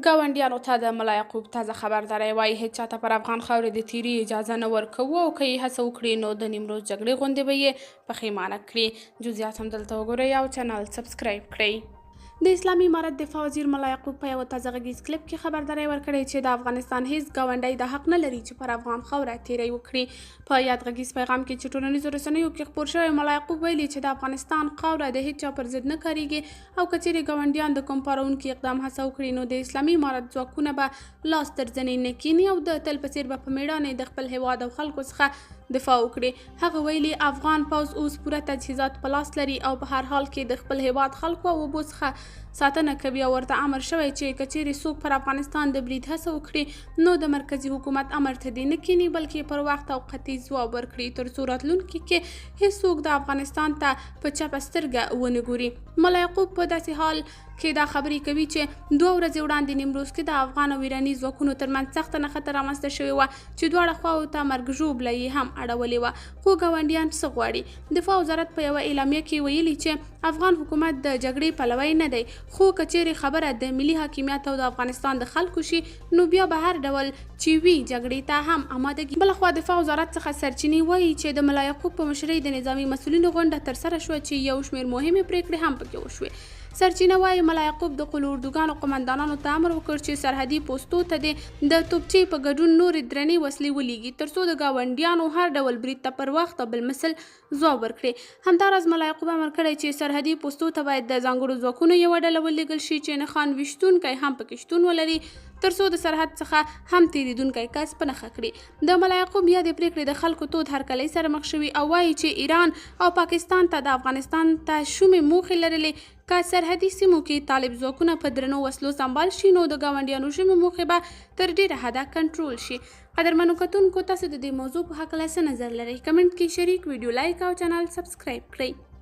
ګاونډیانو ته د ملا یعقوب تازه خبرداری وایي هیڅ چاته پر افغان خاورې د تیري اجازه نه ورکوو او که یې هڅه وکړي نو د نیمروز جګړې غوندې به یې پښیمانه کړي. جزئیات هم دلته وګورئ او چینل سبسکرایب کړئ. د اسلامي امارت دفاع وزیر ملا یعقوب په یوه تازه غږیز کلیپ کې خبرداری ورکړی چې د افغانستان هیڅ ګاونډی د حق نه لري چې پر افغان خاوره تیری وکړي. په یاد غږیز پیغام کې چې ټولنیزو رسنیو کې خپور شوی، ملا یعقوب ویلي چې د افغانستان خاوره د هیڅ چا پر ضد نه کاریږي او که چیرې ګاونډیان د کوم پاروونکي اقدام هڅه وکړي نو د اسلامي امارت ځواکونه به لاس تر زنې نه کیني او د تل په څیر به په میړانې د خپل هیواد او خلکو څخه دفاع وکړي. هغه ویلي افغان پوځ اوس پوره تجهیزات په لاس لري او په هر حال کې د خپل هیواد خلکو او اوبو څخه ساتنه کوي او ورته امر شوی چې که چیرې څوک پر افغانستان د برید هڅه وکړي نو د مرکزي حکومت امر ته دې نه کیني بلکې پر وخت او قطعي ځواب ورکړي تر څو راتلونکي کې هیڅوک د افغانستان ته په چپه سترګه ونه ګوري. ملا یعقوب په داسې حال کې دا خبرې کوي چې 2 ورځې وړاندې نیمروز کې د افغان او ایراني ځواکونو ترمنځ سخته نښته رامنځته شوې وه چې دواړه خواوو ته مرګ ژوبله یې هم اړولې وه. خو ګاونډیان څه غواړي؟ دفاع وزارت په یوه اعلامیه کې ویلي چې افغان حکومت د جګړې پلوی نه دی، خو که چیرې خبره د ملي حاکمیت او د افغانستان د خلکو شي نو بیا به هر ډول چې وي جګړې ته هم آمادګي. بلخوا دفاع وزارت څخه سرچینې وایي چې د ملا یعقوب په مشرۍ د نظامي مسؤلینو غونډه ترسره شوه چې یو شمېر مهمې پریکړې هم پکې وشوې. سرچینه وایي ملا یعقوب د قول اردوګانو قمندانانو ته امر وکړ چې سرحدي پوستو ته د توپچې په ګډون نورې درنې وسلې ولیږي ترڅو د ګاونډیانو هر ډول برید ته پر وخت او بالمثل ځواب ورکړي. همداراز ملا یعقوب امر کړی چې سرحدي پوستو ته باید د ځانګړو ځواکونو یوه ډله ولېږل شي چې نښان ویشتونکی هم پکې شتون ولري ترڅو د سرحد څخه هم تیریدونکی کس په نښه کړي. د ملا یعقوب بیا د پریکړې د خلکو تود هرکلی سره مخ شوي او وایي چې ایران او پاکستان ته د افغانستان ته شومې موخې لرلې. که سرحدي سیمو کې طالب ځواکونه په درنو وسلو سمبال شي نو د ګاونډیانو شومې موخې به تر ډیره حده کنټرول شي. قدرمنو کتونکو، تاسو د دې موضوع په هکله څه نظر لرئ؟ کمنټ کې شریک، ویډیو لایک او چینل سبسکرایب کړئ.